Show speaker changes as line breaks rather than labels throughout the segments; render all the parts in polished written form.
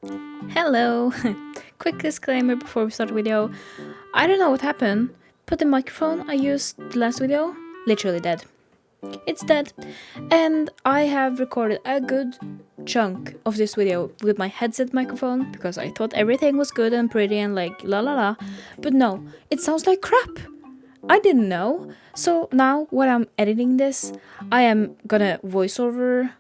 Hello! Quick disclaimer before we start the video. I don't know what happened, but the microphone I used the last video, literally dead. It's dead. And I have recorded a good chunk of this video with my headset microphone because I thought everything was good and pretty and like la la la. But no, it sounds like crap. I didn't know. So now when I'm editing this, I am gonna voice over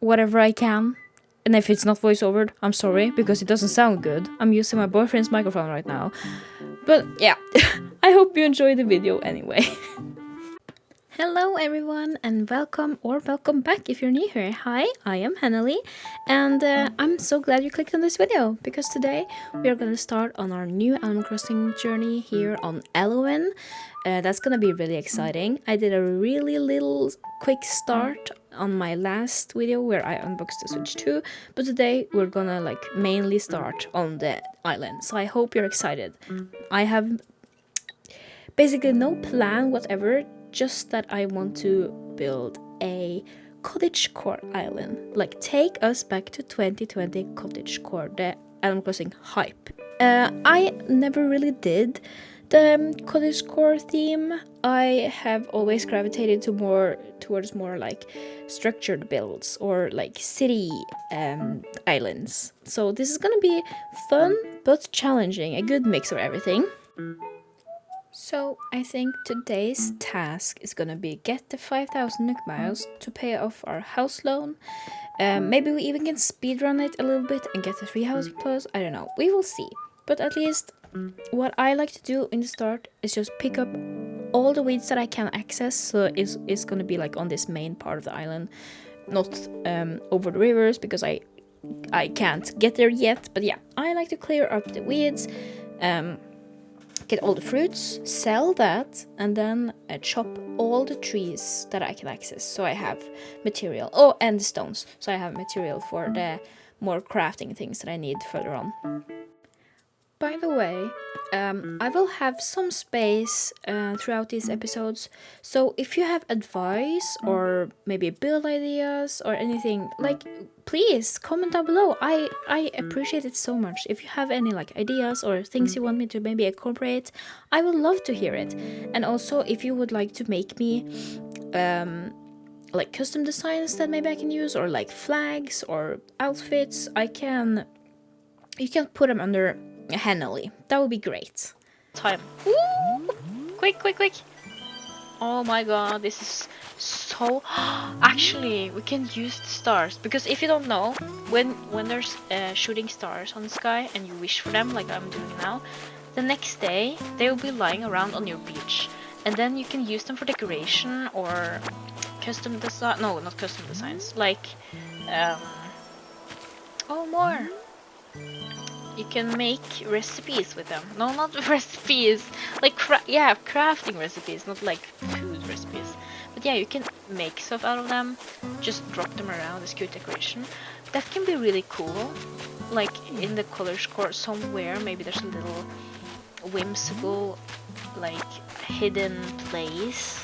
whatever I can. And if it's not voiceovered, I'm sorry, because it doesn't sound good. I'm using my boyfriend's microphone right now. But yeah, I hope you enjoy the video anyway. Hello everyone and welcome or welcome back if you're new here. Hi, I am Hennalie and I'm so glad you clicked on this video because today we are going to start on our new Animal Crossing journey here on Elowen. That's going to be really exciting. I did a really little quick start on my last video where I unboxed the Switch 2, but today we're gonna like mainly start on the island. So I hope you're excited. I have basically no plan whatever, just that I want to build a cottagecore island. Like take us back to 2020 cottagecore, the Animal Crossing hype. I never really did the cottagecore theme. I have always gravitated towards more like structured builds or like city islands. So this is gonna be fun but challenging, a good mix of everything. So I think today's task is gonna be get the 5,000 Nook miles to pay off our house loan. Maybe we even can speedrun it a little bit and get the 3 housing plus. I don't know. We will see. But at least what I like to do in the start is just pick up all the weeds that I can access. So it's gonna be like on this main part of the island, not over the rivers because I can't get there yet. But yeah, I like to clear up the weeds. Get all the fruits, sell that, and then chop all the trees that I can access. So I have material. Oh, and the stones. So I have material for the more crafting things that I need further on. By the way, I will have some space throughout these episodes, so if you have advice or maybe build ideas or anything, like please comment down below. I appreciate it so much. If you have any like ideas or things you want me to maybe incorporate, I would love to hear it. And also if you would like to make me like custom designs that maybe I can use, or like flags or outfits, you can put them under Hennalie. That would be great.
Time. Ooh! Quick, quick, quick! Oh my god, this is so... Actually, we can use the stars, because if you don't know, when there's shooting stars on the sky and you wish for them, like I'm doing now, the next day they will be lying around on your beach, and then you can use them for decoration or custom design. No, not custom designs. Like, oh, more. You can make recipes with them. No, not recipes. Like, crafting recipes, not like food recipes. But yeah, you can make stuff out of them. Just drop them around as cute decoration. That can be really cool. Like in the cottagecore somewhere, maybe there's a little whimsical, like hidden place.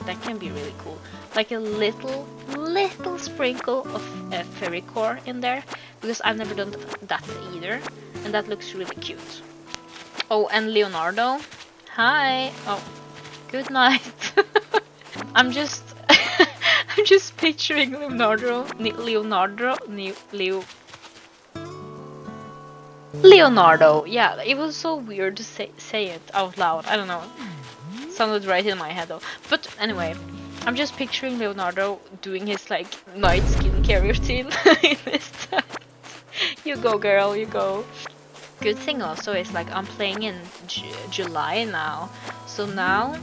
That can be really cool. Like a little sprinkle of fairy core in there, because I've never done that either, and that looks really cute. Oh, and Leonardo, hi. Oh, good night. I'm just I'm just picturing Leonardo. Yeah, it was so weird to say it out loud. I don't know. Sounded right in my head though. But anyway, I'm just picturing Leonardo doing his like night skincare routine in this time. You go, girl, you go. Good thing also is like I'm playing in July now, so now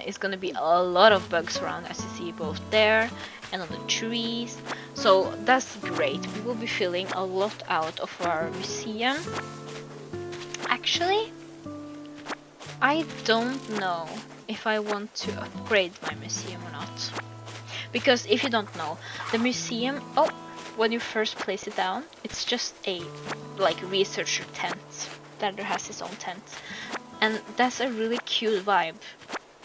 it's gonna be a lot of bugs around, as you see both there and on the trees. So that's great. We will be filling a lot out of our museum. Actually, I don't know if I want to upgrade my museum or not. Because if you don't know, the museum, when you first place it down, it's just a like researcher tent. That has his own tent. And that's a really cute vibe.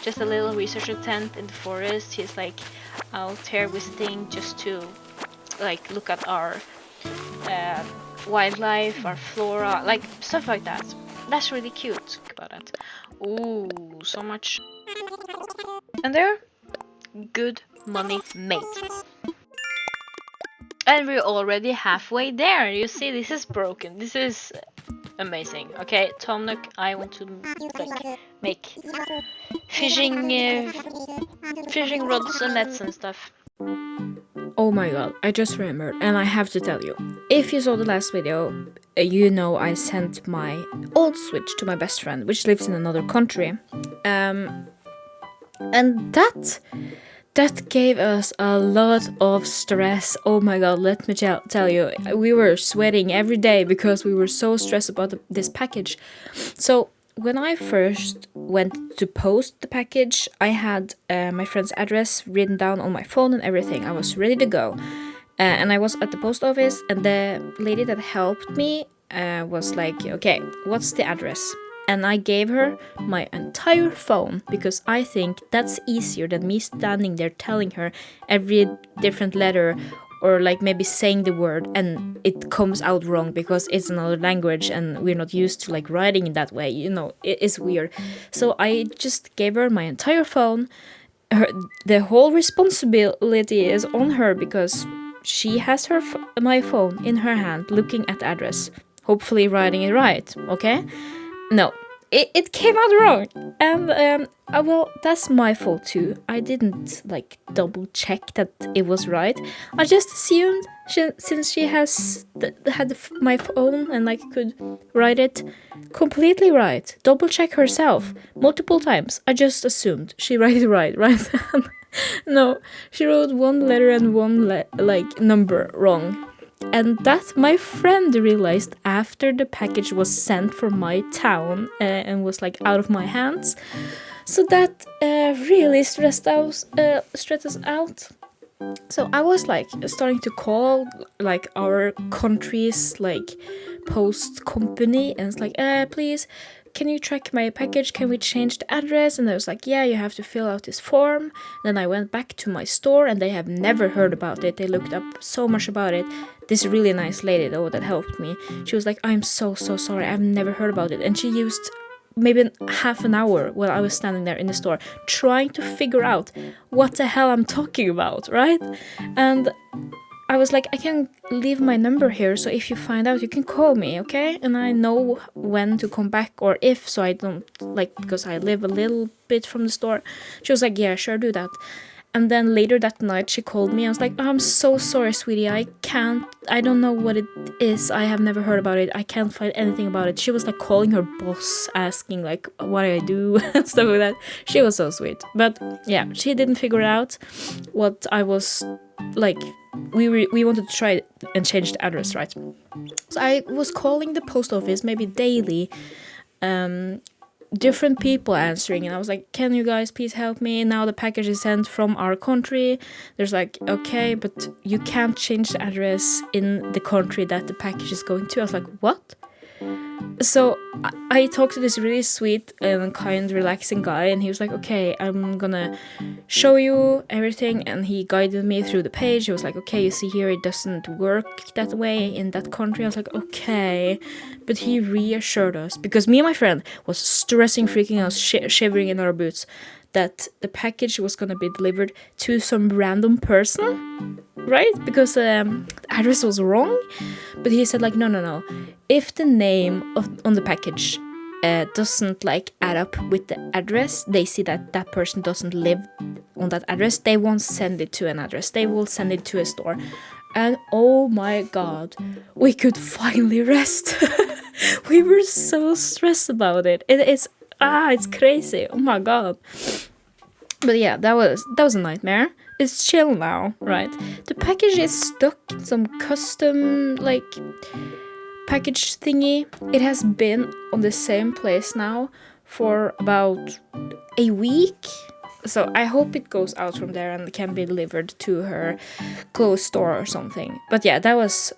Just a little researcher tent in the forest. He's like out here visiting just to like look at our wildlife or flora, like stuff like that. That's really cute. Think about it. Ooh, so much. And there, good money made. And we're already halfway there. You see, this is broken. This is amazing. Okay, Tom Nook, I want to like make fishing fishing rods and nets and stuff.
Oh my god, I just remembered, and I have to tell you. If you saw the last video, you know I sent my old Switch to my best friend, which lives in another country. And that gave us a lot of stress. Oh my god, let me tell you. We were sweating every day because we were so stressed about this package. So when I first went to post the package, I had my friend's address written down on my phone and everything. I was ready to go. And I was at the post office, and the lady that helped me was like, okay, what's the address? And I gave her my entire phone because I think that's easier than me standing there telling her every different letter, or like maybe saying the word and it comes out wrong because it's another language and we're not used to like writing in that way, you know, it is weird. So I just gave her my entire phone. The whole responsibility is on her because she has my phone in her hand looking at the address, hopefully writing it right, okay? No, it came out wrong, and well, that's my fault too. I didn't like double check that it was right. I just assumed since she has had my phone and like could write it completely right, double check herself multiple times. I just assumed she wrote it right. No, she wrote one letter and one like number wrong. And that my friend realized after the package was sent from my town and was like out of my hands. So that really stressed us out. So I was like starting to call like our country's like post company, and it's like, please, can you track my package? Can we change the address? And I was like, yeah, you have to fill out this form. Then I went back to my store, and they have never heard about it. They looked up so much about it. This really nice lady though that helped me, she was like, I'm so sorry, I've never heard about it. And she used maybe half an hour while I was standing there in the store trying to figure out what the hell I'm talking about, right? And I was like, I can leave my number here, so if you find out, you can call me, okay? And I know when to come back, or if, so I don't, like, because I live a little bit from the store. She was like, yeah, sure, do that. And then later that night, she called me. I was like, oh, I'm so sorry, sweetie. I don't know what it is. I have never heard about it. I can't find anything about it. She was like calling her boss, asking like, what do I do? And stuff like that. She was so sweet. But yeah, she didn't figure out what I was like. We wanted to try and change the address, right? So I was calling the post office maybe daily. Different people answering, and I was like, can you guys please help me? Now the package is sent from our country. There's like, okay, but you can't change the address in the country that the package is going to. I was like, what? So I talked to this really sweet and kind, relaxing guy, and he was like, okay, I'm gonna show you everything. And he guided me through the page. He was like, okay, you see here, it doesn't work that way in that country. I was like, okay. But he reassured us, because me and my friend was stressing, freaking out, shivering in our boots, that the package was gonna be delivered to some random person, right? Because the address was wrong. But he said like, no. If the name on the package doesn't like add up with the address, they see that that person doesn't live on that address, they won't send it to an address. They will send it to a store. And oh my god, we could finally rest. We were so stressed about it. It's crazy. Oh my god. But yeah, that was a nightmare. It's chill now, right? The package is stuck in some custom like package thingy. It has been on the same place now for about a week. So I hope it goes out from there and can be delivered to her clothes store or something. But yeah, that was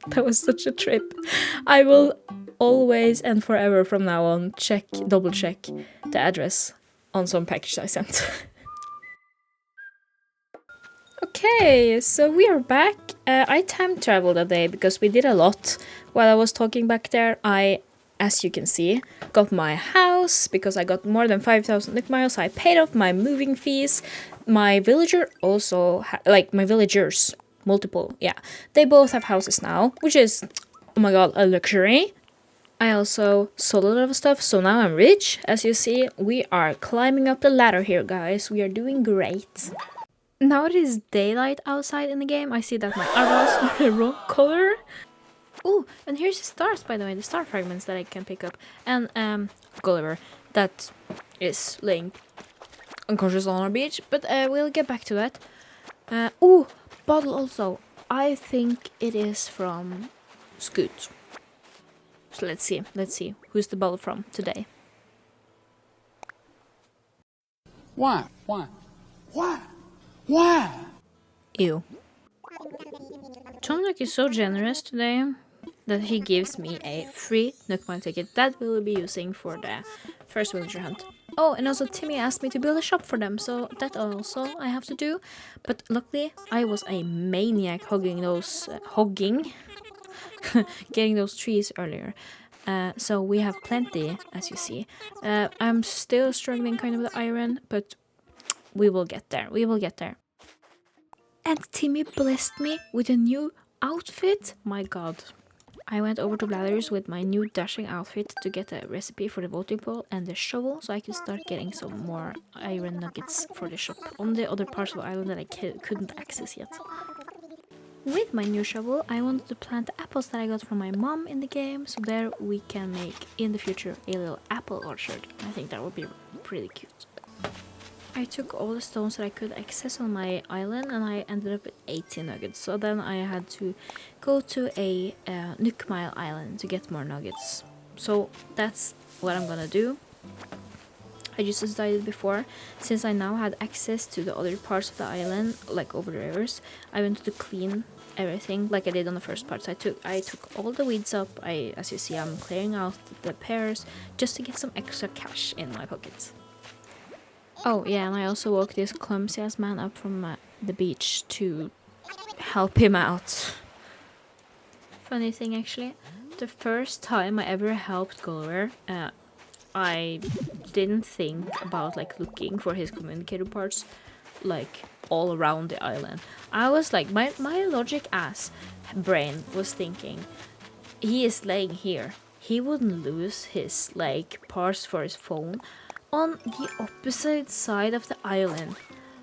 that was such a trip. I will always and forever from now on double check the address on some package I sent. Okay, so we are back. I time traveled a day because we did a lot. While I was talking back there, I, as you can see, got my house because I got more than 5,000 Nick miles. I paid off my moving fees. My villager also, like my villagers, multiple, yeah. They both have houses now, which is, oh my god, a luxury. I also sold a lot of stuff, so now I'm rich. As you see, we are climbing up the ladder here, guys. We are doing great. Now it is daylight outside in the game. I see that my eyebrows are the wrong color. Oh, and here's the stars, by the way, the star fragments that I can pick up. And Gulliver, that is laying unconscious on our beach, but we'll get back to that. Oh, bottle also. I think it is from Scoot. So let's see who's the bottle from today.
Why? Why? Why? Why?
Ew. Tomnook is so generous today that he gives me a free Nookmine ticket that we'll be using for the first villager hunt. Oh, and also Timmy asked me to build a shop for them, so that also I have to do. But luckily, I was a maniac getting those trees earlier. So we have plenty, as you see. I'm still struggling kind of with the iron, but we will get there. We will get there. And Timmy blessed me with a new outfit. My god. I went over to Blathers with my new dashing outfit to get a recipe for the voting pole and the shovel so I can start getting some more iron nuggets for the shop on the other parts of the island that I couldn't access yet. With my new shovel, I wanted to plant the apples that I got from my mom in the game, so there we can make, in the future, a little apple orchard. I think that would be pretty cute. I took all the stones that I could access on my island and I ended up with 80 nuggets. So then I had to go to a Nook Mile island to get more nuggets. So that's what I'm gonna do. I just decided before, since I now had access to the other parts of the island, like over the rivers, I wanted to clean everything like I did on the first part. So I took all the weeds up. As you see, I'm clearing out the pears just to get some extra cash in my pockets. Oh yeah, and I also woke this clumsy ass man up from the beach to help him out. Funny thing actually, the first time I ever helped Gulliver, I didn't think about like looking for his communicator parts like all around the island. I was like, my logic ass brain was thinking, he is laying here. He wouldn't lose his like parts for his phone on the opposite side of the island.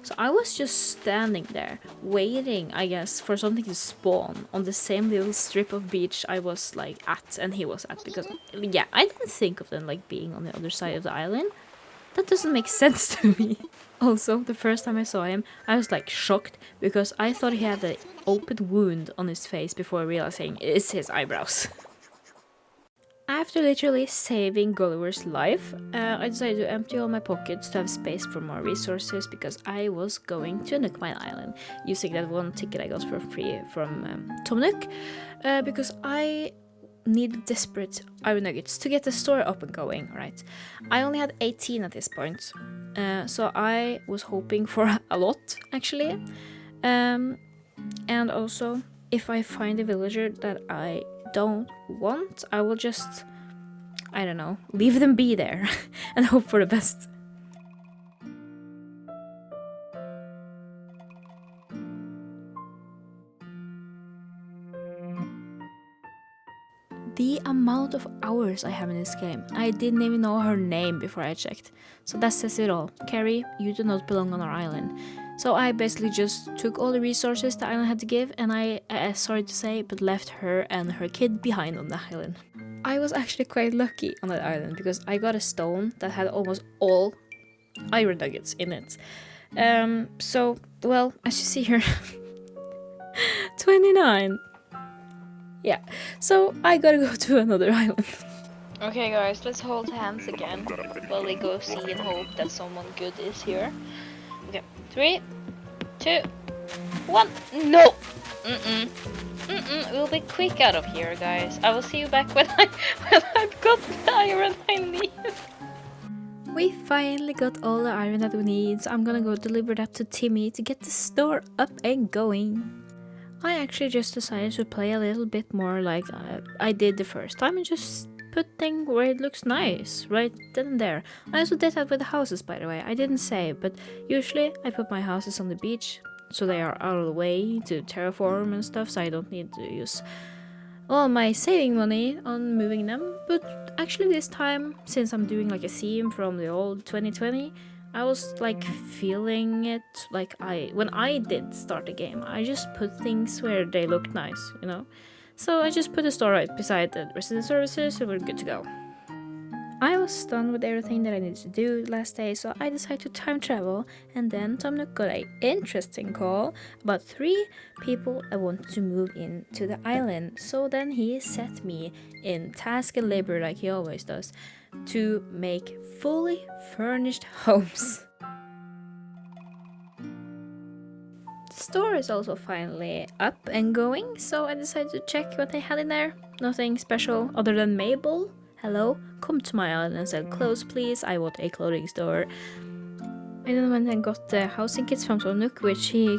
So I was just standing there, waiting, I guess, for something to spawn on the same little strip of beach I was like at and he was at, because yeah, I didn't think of them like being on the other side of the island. That doesn't make sense to me. Also, the first time I saw him, I was like shocked because I thought he had an open wound on his face before realizing it's his eyebrows. After literally saving Gulliver's life, I decided to empty all my pockets to have space for more resources because I was going to Nook Mine Island using that one ticket I got for free from Tom Nook because I needed desperate iron nuggets to get the store up and going, right? I only had 18 at this point, so I was hoping for a lot actually. And also, if I find a villager that I don't want, I will just, I don't know, leave them be there and hope for the best. The amount of hours I have in this game, I didn't even know her name before I checked. So that says it all. Carrie, you do not belong on our island. So I basically just took all the resources the island had to give and I, sorry to say, but left her and her kid behind on the island. I was actually quite lucky on that island because I got a stone that had almost all iron nuggets in it. So, well, as you see here, 29. Yeah, so I gotta go to another island.
Okay guys, let's hold hands again while we go see and hope that someone good is here. Okay, 3, 2, 1, no! We'll be quick out of here, guys. I will see you back when I've got the iron I need.
We finally got all the iron that we need, so I'm gonna go deliver that to Timmy to get the store up and going. I actually just decided to play a little bit more like I did the first time and just put things where it looks nice, right then and there. I also did that with the houses, by the way. I didn't say, but usually I put my houses on the beach so they are out of the way to terraform and stuff, so I don't need to use all my saving money on moving them. But actually this time, since I'm doing like a theme from the old 2020, I was like feeling it like when I did start the game, I just put things where they looked nice, you know? So I just put a store right beside the resident services, so we're good to go. I was done with everything that I needed to do last day, so I decided to time travel, and then Tom Nook got an interesting call about 3 people I want to move into the island. So then he set me in task and labor like he always does to make fully furnished homes. The store is also finally up and going, so I decided to check what they had in there. Nothing special other than Mabel. Hello, come to my island and sell clothes, please. I want a clothing store. I then went and got the housing kits from Tom Nook, which he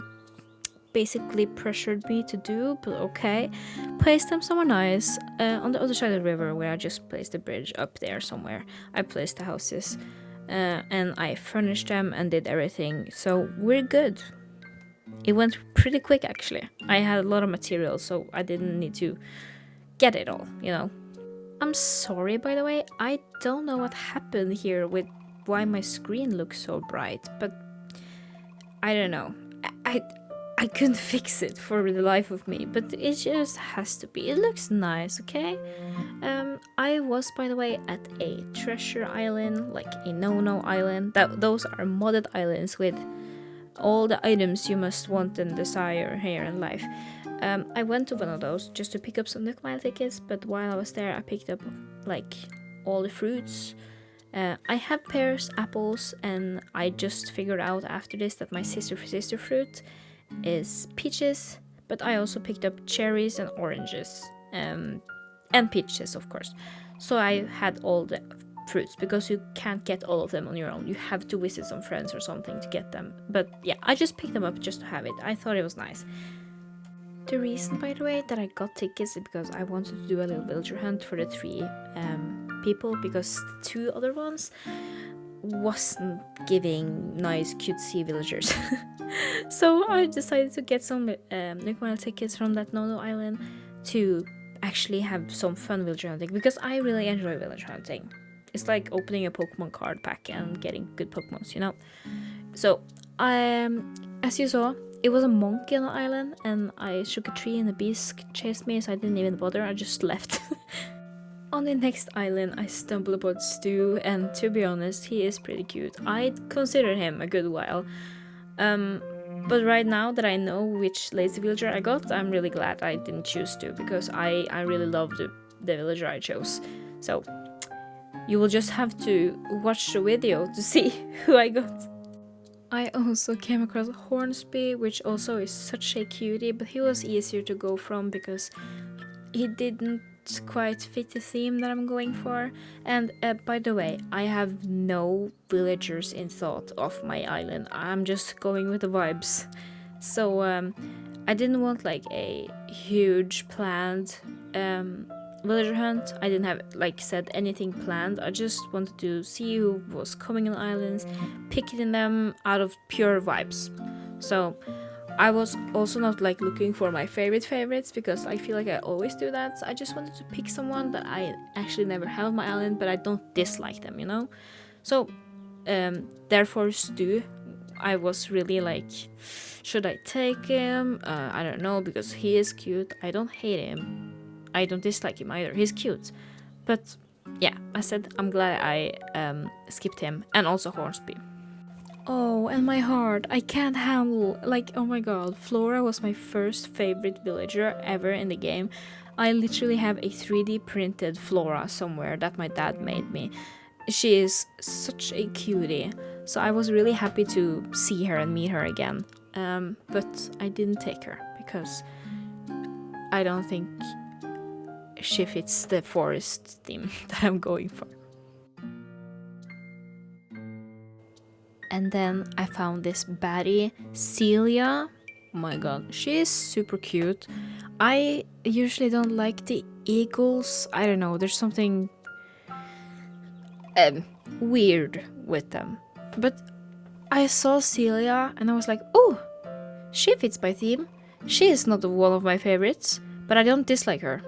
basically pressured me to do, but okay. Placed them somewhere nice, on the other side of the river, where I just placed the bridge up there somewhere. I placed the houses, and I furnished them and did everything, so we're good. It went pretty quick, actually. I had a lot of material, so I didn't need to get it all, you know. I'm sorry, by the way, I don't know what happened here with why my screen looks so bright, but I don't know. I couldn't fix it for the life of me, but it just has to be. It looks nice, okay? I was, by the way, at a treasure island, like a no-no island. Those are modded islands with all the items you must want and desire here in life. I went to one of those just to pick up some Nook Mile tickets, but while I was there I picked up like all the fruits. I have pears, apples, and I just figured out after this that my sister fruit is peaches, but I also picked up cherries and oranges, and peaches, of course. So I had all the fruits, because you can't get all of them on your own. You have to visit some friends or something to get them. But yeah, I just picked them up just to have it. I thought it was nice. The reason, by the way, that I got tickets is because I wanted to do a little villager hunt for the 3 people, because the 2 other ones wasn't giving nice cutesy villagers. So I decided to get some Nook Mile tickets from that no-no island to actually have some fun villager hunting, because I really enjoy villager hunting. It's like opening a Pokemon card pack and getting good Pokemons, you know? So, as you saw, it was a monkey on the island, and I shook a tree and the bees chased me, so I didn't even bother, I just left. On the next island, I stumbled upon Stu, and to be honest, he is pretty cute. I considered him a good while. But right now that I know which lazy villager I got, I'm really glad I didn't choose Stu, because I really love the villager I chose. So, you will just have to watch the video to see who I got. I also came across Hornsby, which also is such a cutie, but he was easier to go from because he didn't quite fit the theme that I'm going for. And by the way, I have no villagers in thought of my island. I'm just going with the vibes. So I didn't want like a huge planned villager hunt. I didn't have like said anything planned. I just wanted to see who was coming on the islands, picking them out of pure vibes. So I was also not like looking for my favorites, because I feel like I always do that. So I just wanted to pick someone that I actually never have on my island, but I don't dislike them, you know? So therefore Stu, I was really like, should I take him? I don't know, because he is cute. I don't hate him. I don't dislike him either. He's cute. But yeah, I said I'm glad I skipped him, and also Hornsby. Oh, and my heart, I can't handle, like, oh my god, Flora was my first favorite villager ever in the game. I literally have a 3D printed Flora somewhere that my dad made me. She is such a cutie, so I was really happy to see her and meet her again. But I didn't take her, because I don't think she fits the forest theme that I'm going for. And then I found this baddie, Celia. Oh my god, she is super cute. I usually don't like the eagles. I don't know, there's something weird with them. But I saw Celia and I was like, oh, she fits my theme. She is not one of my favorites, but I don't dislike her.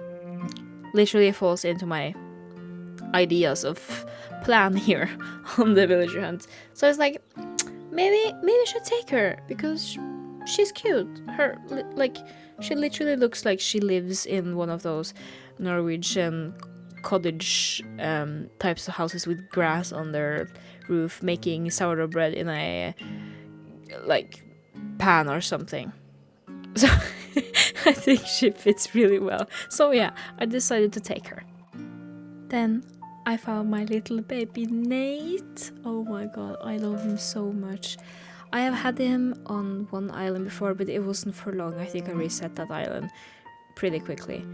Literally falls into my ideas of plan here on the villager hunt. So I was like, maybe I should take her because she's cute. She literally looks like she lives in one of those Norwegian cottage types of houses with grass on their roof, making sourdough bread in a like pan or something. So I think she fits really well. So yeah, I decided to take her. Then I found my little baby Nate. Oh my god, I love him so much. I have had him on one island before, but it wasn't for long. I think I reset that island pretty quickly.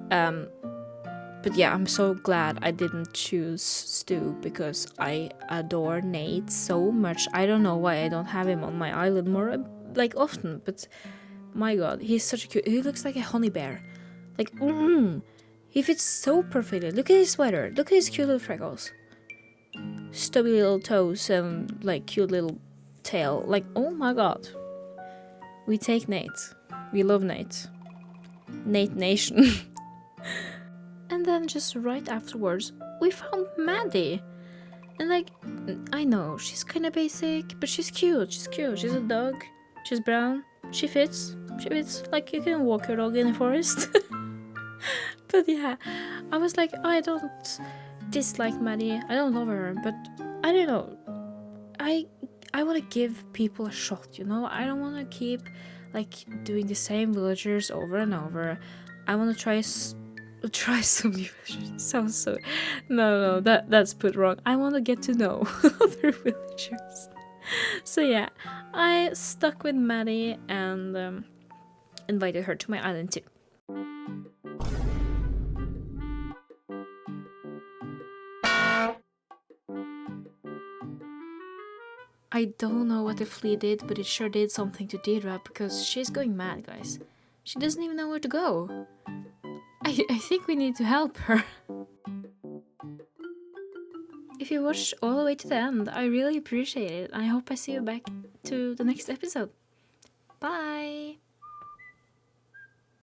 But yeah, I'm so glad I didn't choose Stu because I adore Nate so much. I don't know why I don't have him on my island more often, but my god, he's such a cute. He looks like a honey bear. Like, he fits so perfectly. Look at his sweater. Look at his cute little freckles. Stubby little toes and like cute little tail. Like, oh my god. We take Nate. We love Nate. Nate Nation. And then just right afterwards, we found Maddie. And like, I know, she's kind of basic, but she's cute. She's cute. She's a dog. She's brown. She fits. She fits. Like, you can walk your dog in the forest. But yeah, I was like, I don't dislike Maddie. I don't love her, but I don't know. I want to give people a shot, you know? I don't want to keep like doing the same villagers over and over. I want to try some new villagers. Sounds so no, that's put wrong. I want to get to know other villagers. So yeah, I stuck with Maddie and invited her to my island too. I don't know what the flea did, but it sure did something to Deirdre because she's going mad, guys. She doesn't even know where to go. I think we need to help her. If you watched all the way to the end, I really appreciate it. I hope I see you back to the next episode. Bye!